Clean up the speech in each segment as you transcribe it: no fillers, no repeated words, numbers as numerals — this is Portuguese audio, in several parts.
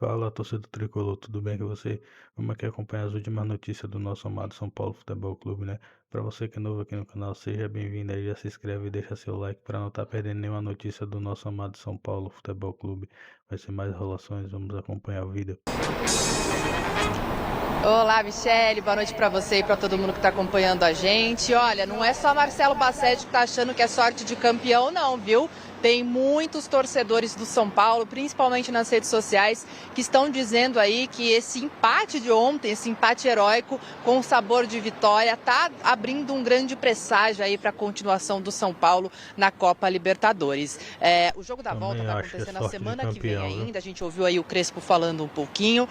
Fala, torcedor tricolor, tudo bem com você? Vamos aqui acompanhar as últimas notícias do nosso amado São Paulo Futebol Clube, né? Para você que é novo aqui no canal, seja bem-vindo aí, já se inscreve e deixa seu like para não estar perdendo nenhuma notícia do nosso amado São Paulo Futebol Clube. Vai ser mais enrolações, vamos acompanhar o vídeo. Olá, Michele, boa noite para você e para todo mundo que está acompanhando a gente. Olha, não é só Marcelo Bassetti que está achando que é sorte de campeão, não, viu? Tem muitos torcedores do São Paulo, principalmente nas redes sociais, que estão dizendo aí que esse empate de ontem, esse empate heróico com sabor de vitória, está abrindo um grande presságio aí para a continuação do São Paulo na Copa Libertadores. O jogo da volta vai acontecer na semana que vem ainda, a gente ouviu aí o Crespo falando um pouquinho.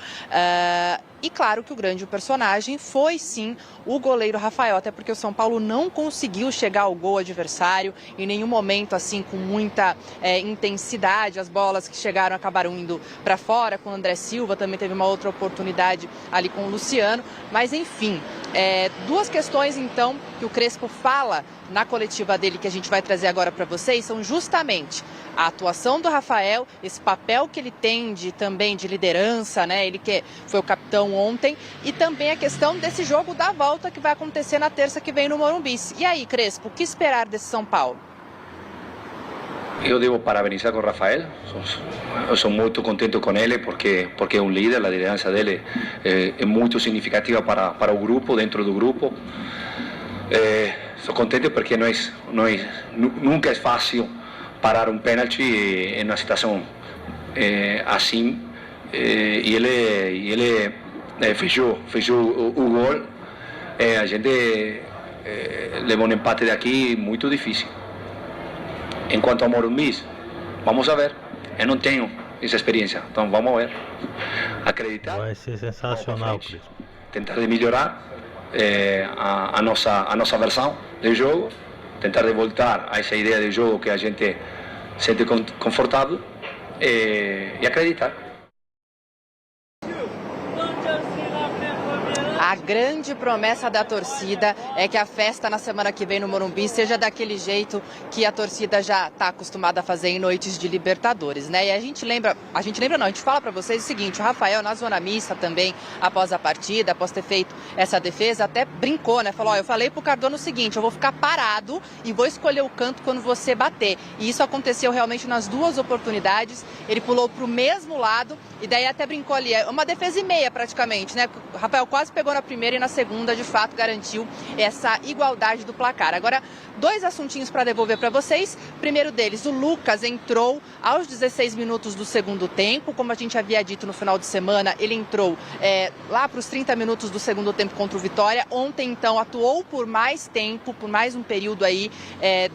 E claro que o grande personagem foi sim o goleiro Rafael, até porque o São Paulo não conseguiu chegar ao gol adversário em nenhum momento assim com muita intensidade. As bolas que chegaram acabaram indo para fora, com o André Silva também teve uma outra oportunidade ali com o Luciano, mas enfim, duas questões então que o Crespo fala na coletiva dele que a gente vai trazer agora para vocês são justamente a atuação do Rafael, esse papel que ele tem também de liderança, né? Ele que foi o capitão ontem, e também a questão desse jogo da volta que vai acontecer na terça que vem no Morumbi. E aí, Crespo, o que esperar desse São Paulo? Eu devo parabenizar com o Rafael, eu sou muito contente com ele porque é um líder, a liderança dele é muito significativa para o grupo, dentro do grupo. Sou contente porque nunca é fácil parar um pênalti em uma situação assim, e ele fechou o gol. A gente levou um empate daqui muito difícil. Em quanto ao Morumbi, vamos a ver. Eu não tenho essa experiência, então vamos ver. Acreditar. Vai ser sensacional, Crespo. Tentar de melhorar a nossa versão do jogo, tentar de voltar a essa ideia de jogo que a gente sente confortável e acreditar. A grande promessa da torcida é que a festa na semana que vem no Morumbi seja daquele jeito que a torcida já está acostumada a fazer em noites de Libertadores, né? E a gente fala para vocês o seguinte: o Rafael na zona mista também, após a partida, após ter feito essa defesa, até brincou, né? Falou: eu falei pro Cardona o seguinte, eu vou ficar parado e vou escolher o canto quando você bater. E isso aconteceu realmente nas duas oportunidades. Ele pulou pro mesmo lado e daí até brincou ali, uma defesa e meia praticamente, né? O Rafael quase pegou na primeira e na segunda, de fato, garantiu essa igualdade do placar. Agora, dois assuntinhos para devolver para vocês. Primeiro deles, o Lucas entrou aos 16 minutos do segundo tempo. Como a gente havia dito no final de semana, ele entrou lá para os 30 minutos do segundo tempo contra o Vitória. Ontem, então, atuou por mais tempo, por mais um período aí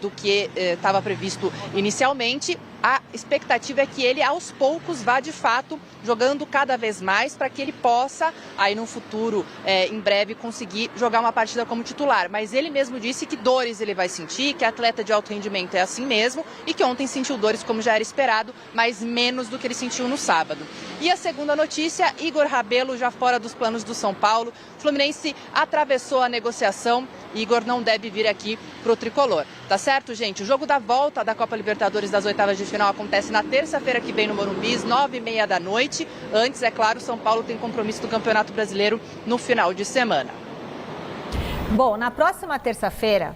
do que estava previsto inicialmente. A expectativa é que ele, aos poucos, vá de fato jogando cada vez mais para que ele possa, aí no futuro, em breve, conseguir jogar uma partida como titular. Mas ele mesmo disse que dores ele vai sentir, que atleta de alto rendimento é assim mesmo e que ontem sentiu dores como já era esperado, mas menos do que ele sentiu no sábado. E a segunda notícia, Igor Rabelo já fora dos planos do São Paulo. O Fluminense atravessou a negociação. Igor não deve vir aqui pro Tricolor. Tá certo, gente? O jogo da volta da Copa Libertadores das oitavas de final acontece na terça-feira que vem no Morumbi, às 9h30 da noite. Antes, é claro, o São Paulo tem compromisso do Campeonato Brasileiro no final de semana. Bom, na próxima terça-feira,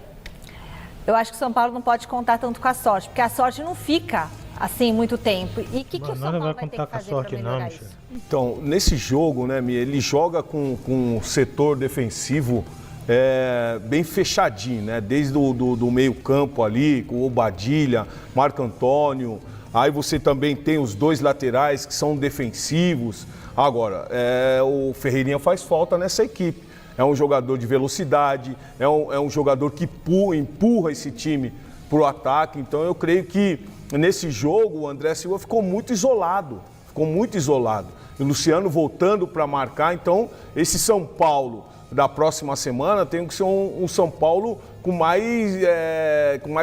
eu acho que o São Paulo não pode contar tanto com a sorte, porque a sorte não fica assim muito tempo. E o que o São Paulo vai ter que fazer para melhorar isso? Então, nesse jogo, né, Mia, ele joga com um setor defensivo bem fechadinho, né? Desde do meio campo ali, com o Badilha, Marco Antônio. Aí você também tem os dois laterais que são defensivos. Agora, o Ferreirinha faz falta nessa equipe. É um jogador de velocidade, é um jogador que empurra esse time para o ataque. Então eu creio que nesse jogo o André Silva ficou muito isolado. E o Luciano voltando para marcar. Então esse São Paulo da próxima semana tem que ser um São Paulo com mais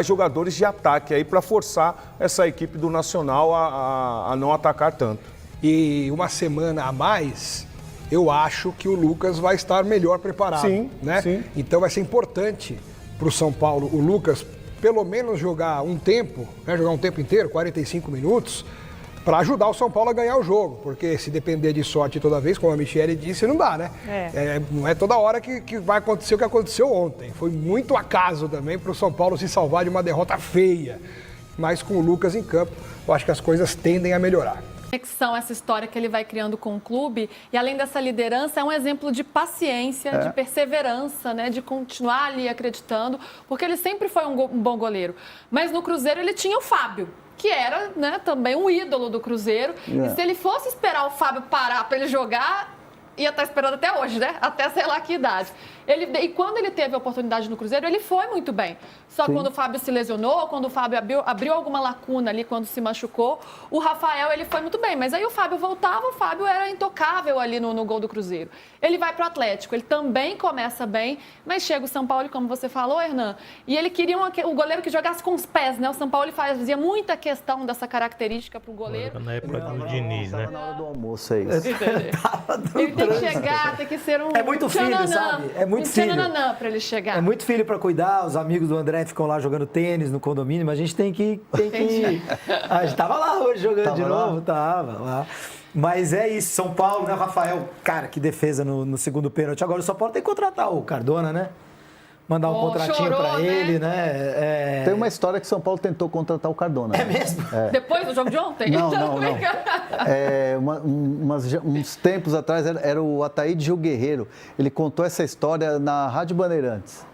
jogadores de ataque aí para forçar essa equipe do Nacional a não atacar tanto. E uma semana a mais, eu acho que o Lucas vai estar melhor preparado. Sim, né? sim. Então vai ser importante para o São Paulo, o Lucas, pelo menos jogar um tempo, né? Jogar um tempo inteiro, 45 minutos, para ajudar o São Paulo a ganhar o jogo, porque se depender de sorte toda vez, como a Michele disse, não dá, né? Não é toda hora que vai acontecer o que aconteceu ontem. Foi muito acaso também para o São Paulo se salvar de uma derrota feia. Mas com o Lucas em campo, eu acho que as coisas tendem a melhorar. Conexão, essa história que ele vai criando com o clube, e além dessa liderança, é um exemplo de paciência, de perseverança, né, de continuar ali acreditando, porque ele sempre foi um bom goleiro. Mas no Cruzeiro ele tinha o Fábio, que era, né, também um ídolo do Cruzeiro, e se ele fosse esperar o Fábio parar para ele jogar, ia estar esperando até hoje, né? Até sei lá que idade. E quando ele teve a oportunidade no Cruzeiro, ele foi muito bem. Só quando o Fábio se lesionou, quando o Fábio abriu alguma lacuna ali, quando se machucou, o Rafael, ele foi muito bem. Mas aí o Fábio voltava, o Fábio era intocável ali no gol do Cruzeiro. Ele vai pro Atlético, ele também começa bem, mas chega o São Paulo, como você falou, Hernan, e ele queria um goleiro que jogasse com os pés, né? O São Paulo fazia muita questão dessa característica pro goleiro. Na época do Diniz, né? Na hora do almoço, é isso. Ele tem que chegar, tem que ser um... É muito filho, sabe? É muito filho. Pra ele chegar. É muito filho para cuidar, os amigos do André ficam lá jogando tênis no condomínio, mas a gente tem que... A gente tava lá hoje jogando de novo, tava lá. Mas é isso, São Paulo, né, Rafael? Cara, que defesa no segundo pênalti. Agora o São Paulo tem que contratar o Cardona, né? Mandar um contratinho para ele, né? Tem uma história que São Paulo tentou contratar o Cardona. É mesmo? Depois do jogo de ontem? Não. Uns tempos atrás era o Ataíde Gil Guerreiro. Ele contou essa história na Rádio Bandeirantes.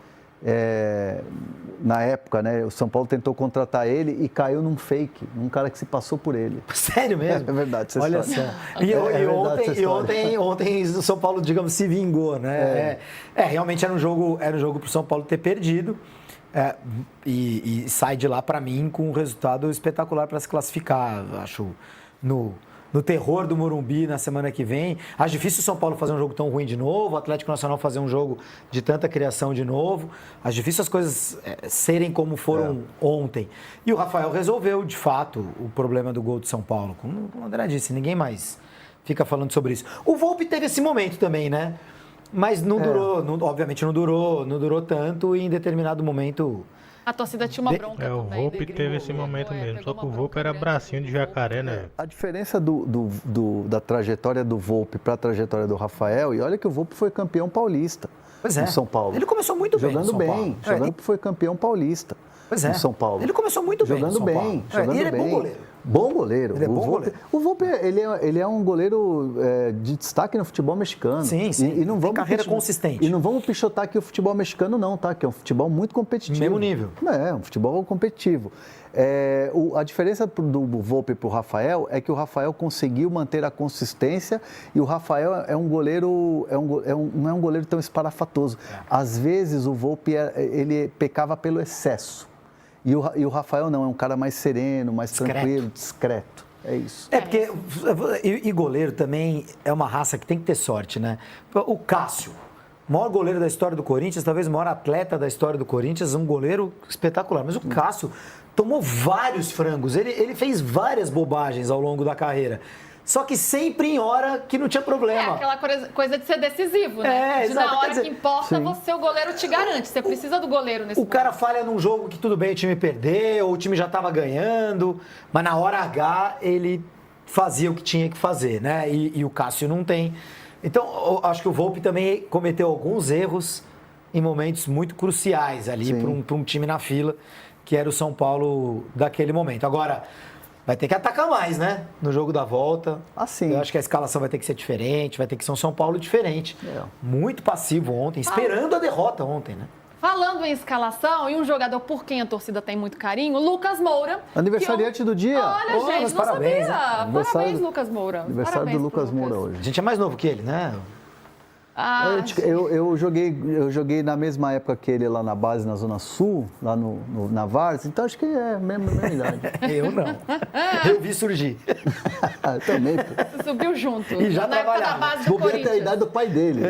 Na época, né? O São Paulo tentou contratar ele e caiu num fake, num cara que se passou por ele. Sério mesmo? É verdade. Olha só. Ontem o São Paulo, digamos, se vingou, né? Realmente era um jogo para o São Paulo ter perdido. E sai de lá, para mim, com um resultado espetacular para se classificar. Acho no terror do Morumbi na semana que vem. Acho difícil o São Paulo fazer um jogo tão ruim de novo, o Atlético Nacional fazer um jogo de tanta criação de novo. Acho difícil as coisas serem como foram ontem. E o Rafael resolveu, de fato, o problema do gol do São Paulo. Como o André disse, ninguém mais fica falando sobre isso. O Volpi teve esse momento também, né? Mas não durou, obviamente não durou tanto, e em determinado momento... A torcida tinha uma bronca o também. Volpi teve esse momento mesmo, só que o Volpi era bracinho de jacaré, né? A diferença da trajetória do Volpi para a trajetória do Rafael, e olha que o Volpi foi campeão paulista no São Paulo. Ele começou muito bem jogando bem, foi campeão paulista no São Paulo. Ele começou muito bem jogando bem. E ele é bom goleiro. Bom goleiro. Ele é bom goleiro. O Volpi, ele é um goleiro de destaque no futebol mexicano. Sim. E não vamos carreira consistente. E não vamos pichotar aqui o futebol mexicano não, tá? Que é um futebol muito competitivo. Mesmo nível. Um futebol competitivo. A diferença do Volpi para o Rafael é que o Rafael conseguiu manter a consistência, e o Rafael é um goleiro, não é um goleiro tão esparafatoso. Às vezes o Volpi ele pecava pelo excesso. E o Rafael não, é um cara mais sereno, mais tranquilo, discreto. É isso. Porque e goleiro também é uma raça que tem que ter sorte, né? O Cássio, maior goleiro da história do Corinthians, talvez o maior atleta da história do Corinthians, um goleiro espetacular. Mas o Cássio tomou vários frangos, ele fez várias bobagens ao longo da carreira. Só que sempre em hora que não tinha problema. Aquela coisa de ser decisivo, né? Na hora que importa, o goleiro te garante. Você precisa do goleiro nesse momento. O cara falha num jogo que tudo bem, o time perdeu, ou o time já estava ganhando, mas na hora H ele fazia o que tinha que fazer, né? E o Cássio não tem. Então, eu acho que o Volpi também cometeu alguns erros em momentos muito cruciais ali para um time na fila, que era o São Paulo daquele momento. Agora... vai ter que atacar mais, né? No jogo da volta. Assim. Eu acho que a escalação vai ter que ser diferente, vai ter que ser um São Paulo diferente. Muito passivo ontem, esperando a derrota ontem, né? Falando em escalação, e um jogador por quem a torcida tem muito carinho, Lucas Moura. Aniversariante do dia. Olha, gente, não parabéns, sabia. né? Parabéns, Lucas Moura. Aniversário do Lucas Moura hoje. A gente é mais novo que ele, né? Eu joguei na mesma época que ele lá na base, na Zona Sul, lá na Várzea, então acho que é a mesma idade. Eu não. Eu vi surgir. Também. Subiu junto. E já na época da base do Corinthians. Até a idade do pai dele.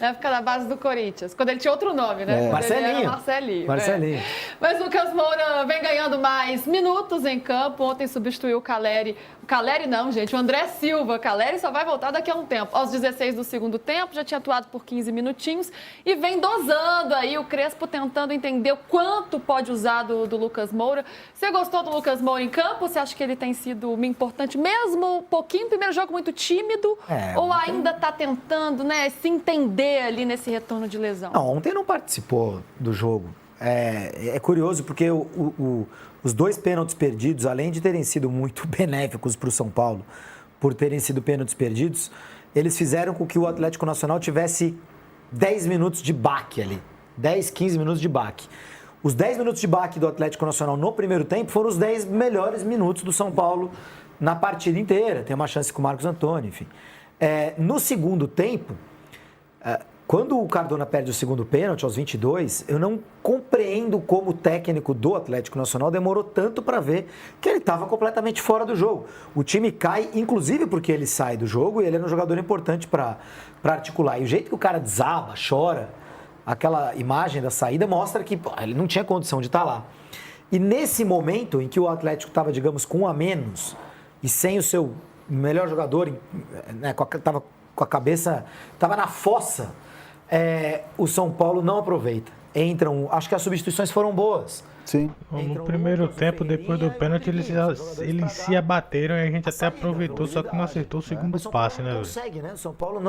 Na época da base do Corinthians, quando ele tinha outro nome, né? Marcelinho. Marcelinho. Mas o Lucas Moura vem ganhando mais minutos em campo. Ontem substituiu o Calleri. O Calleri não, gente, o André Silva. O Calleri só vai voltar daqui a um tempo. Aos 16 do segundo tempo, já tinha atuado por 15 minutinhos e vem dosando aí o Crespo tentando entender o quanto pode usar do Lucas Moura. Você gostou do Lucas Moura em campo? Você acha que ele tem sido importante mesmo? Um pouquinho, primeiro jogo muito tímido? Ou ainda está tentando, né, se entender ali nesse retorno de lesão? Não, ontem não participou do jogo. É curioso porque os 2 pênaltis perdidos, além de terem sido muito benéficos para o São Paulo, por terem sido pênaltis perdidos, eles fizeram com que o Atlético Nacional tivesse 10 minutos de baque ali. 10, 15 minutos de baque. Os 10 minutos de baque do Atlético Nacional no primeiro tempo foram os 10 melhores minutos do São Paulo na partida inteira. Tem uma chance com o Marcos Antônio, enfim. No segundo tempo, quando o Cardona perde o segundo pênalti, aos 22, eu não compreendo como o técnico do Atlético Nacional demorou tanto para ver que ele estava completamente fora do jogo. O time cai, inclusive porque ele sai do jogo e ele era um jogador importante para articular. E o jeito que o cara desaba, chora, aquela imagem da saída mostra que ele não tinha condição de estar lá. E nesse momento em que o Atlético estava, digamos, com 1 a menos e sem o seu melhor jogador, né, estava com a cabeça, estava na fossa, o São Paulo não aproveita. Acho que as substituições foram boas. Sim. No primeiro tempo, depois do pênalti, eles se abateram e a gente até aproveitou, só que não acertou o segundo passe, né? Não consegue, né? O São Paulo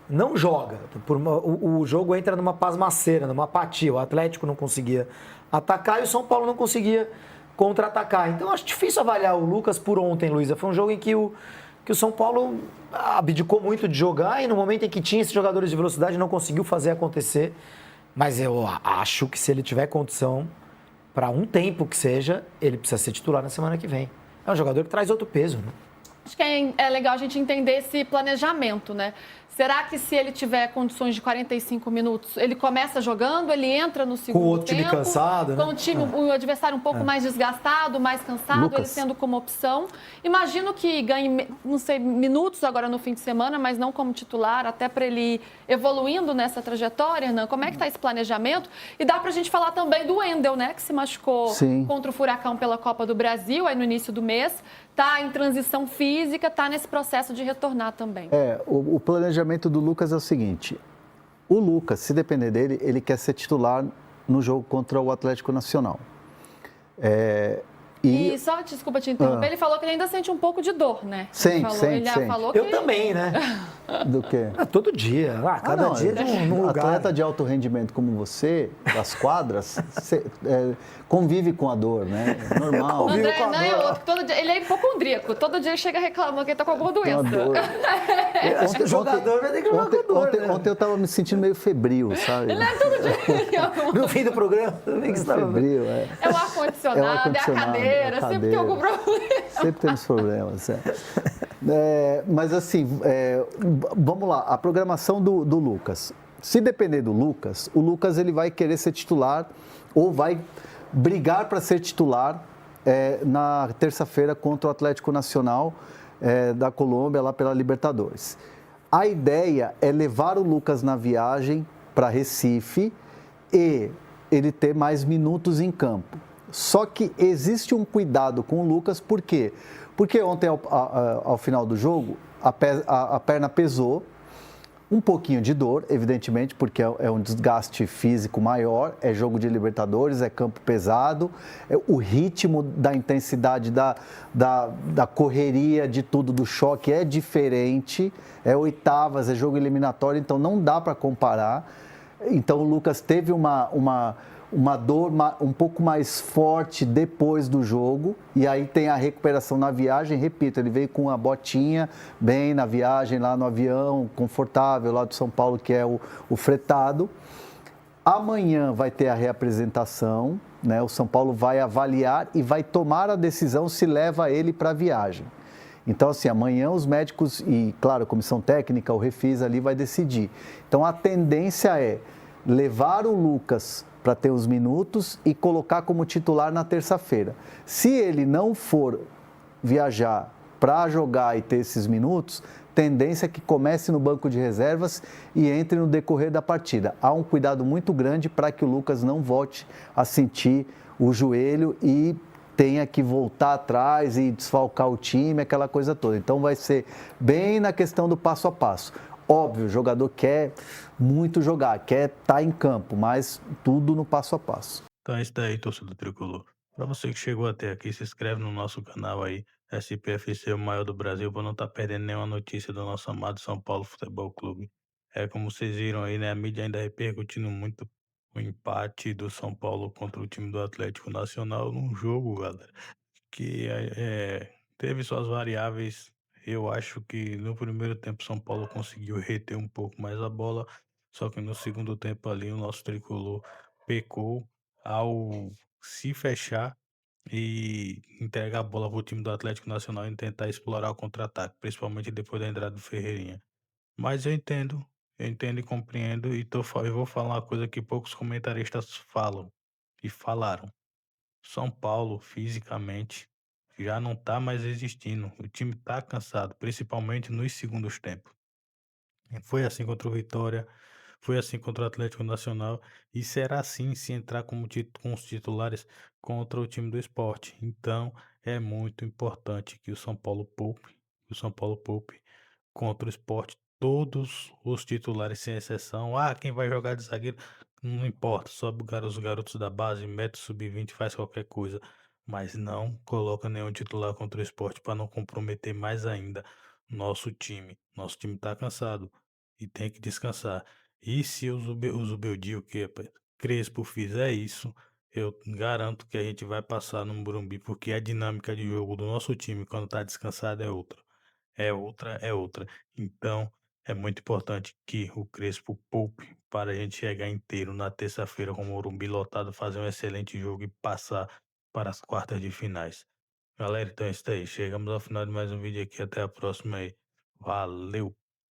não joga. O jogo entra numa pasmaceira, numa apatia. O Atlético não conseguia atacar e o São Paulo não conseguia contra-atacar. Então, acho difícil avaliar o Lucas por ontem, Luísa. Foi um jogo em que o São Paulo abdicou muito de jogar e no momento em que tinha esses jogadores de velocidade não conseguiu fazer acontecer. Mas eu acho que se ele tiver condição, para um tempo que seja, ele precisa ser titular na semana que vem. É um jogador que traz outro peso, né? Acho que é legal a gente entender esse planejamento, né? Será que se ele tiver condições de 45 minutos, ele começa jogando, ele entra no segundo tempo? Com o outro time cansado, né? Com o adversário um pouco mais desgastado, mais cansado, Lucas. ele sendo como opção. Imagino que ganhe, não sei, minutos agora no fim de semana, mas não como titular, até para ele ir evoluindo nessa trajetória, Hernan. Como é que está esse planejamento? E dá para a gente falar também do Wendel, né? Que se machucou contra o Furacão pela Copa do Brasil, aí no início do mês. Está em transição física, está nesse processo de retornar também. O planejamento do Lucas é o seguinte: o Lucas, se depender dele, ele quer ser titular no jogo contra o Atlético Nacional. E só, desculpa te interromper, ele falou que ele ainda sente um pouco de dor, né? Sente. Eu também, né? Do quê? Todo dia. Cada dia num lugar. Atleta de alto rendimento como você, das quadras, convive com a dor, né? É normal. O André não é outro. Todo dia, ele é hipocondríaco. Todo dia ele chega reclamando que ele tá com alguma doença. Acho que o jogador vai ter que jogar com dor, né? Ontem eu tava me sentindo meio febril, sabe? Ele é todo dia. No fim do programa, também que você tava febril, É o ar-condicionado, é a cadeira, sempre tem algum problema. Sempre temos problemas, mas assim, vamos lá, a programação do Lucas. Se depender do Lucas, o Lucas ele vai querer ser titular ou vai brigar para ser titular na terça-feira contra o Atlético Nacional da Colômbia, lá pela Libertadores. A ideia é levar o Lucas na viagem para Recife e ele ter mais minutos em campo. Só que existe um cuidado com o Lucas, por quê? Porque ontem, ao final do jogo, a perna pesou, um pouquinho de dor, evidentemente, porque é um desgaste físico maior, é jogo de Libertadores, é campo pesado, o ritmo da intensidade da correria, de tudo, do choque é diferente, é oitavas, é jogo eliminatório, então não dá para comparar. Então o Lucas teve uma dor um pouco mais forte depois do jogo, e aí tem a recuperação na viagem. Repito, ele veio com a botinha bem na viagem, lá no avião, confortável, lá do São Paulo, que é o fretado. Amanhã vai ter a reapresentação, né? O São Paulo vai avaliar e vai tomar a decisão se leva ele para a viagem. Então, assim, amanhã os médicos e, claro, a comissão técnica, o Refis ali vai decidir. Então, a tendência é levar o Lucas para ter os minutos e colocar como titular na terça-feira. Se ele não for viajar para jogar e ter esses minutos, tendência é que comece no banco de reservas e entre no decorrer da partida. Há um cuidado muito grande para que o Lucas não volte a sentir o joelho e tenha que voltar atrás e desfalcar o time, aquela coisa toda. Então vai ser bem na questão do passo a passo. Óbvio, o jogador quer muito jogar, quer estar em campo, mas tudo no passo a passo. Então é isso daí, torcedor tricolor. Para você que chegou até aqui, se inscreve no nosso canal aí, SPFC, o maior do Brasil, para não estar perdendo nenhuma notícia do nosso amado São Paulo Futebol Clube. É como vocês viram aí, né? A mídia ainda repercutindo muito o empate do São Paulo contra o time do Atlético Nacional num jogo, galera, que teve suas variáveis. Eu acho que no primeiro tempo São Paulo conseguiu reter um pouco mais a bola, só que no segundo tempo ali o nosso tricolor pecou ao se fechar e entregar a bola para o time do Atlético Nacional e tentar explorar o contra-ataque, principalmente depois da entrada do Ferreirinha. Mas eu entendo e compreendo eu vou falar uma coisa que poucos comentaristas falam e falaram. São Paulo, fisicamente, já não tá mais existindo. O time tá cansado, principalmente nos segundos tempos. Foi assim contra o Vitória, foi assim contra o Atlético Nacional e será assim se entrar com os titulares contra o time do Sport. Então, é muito importante que o São Paulo poupe contra o Sport todos os titulares sem exceção. Ah, quem vai jogar de zagueiro? Não importa, sobe os garotos da base, mete o sub-20, faz qualquer coisa. Mas não coloca nenhum titular contra o Sport para não comprometer mais ainda nosso time. Nosso time tá cansado e tem que descansar. E se o Zubeldia, o que, Crespo fizer isso, eu garanto que a gente vai passar no Morumbi, porque a dinâmica de jogo do nosso time quando tá descansado é outra. É outra, é outra. Então, é muito importante que o Crespo poupe para a gente chegar inteiro na terça-feira com o Morumbi lotado, fazer um excelente jogo e passar para as quartas de finais. Galera, então é isso aí. Chegamos ao final de mais um vídeo aqui. Até a próxima aí. Valeu!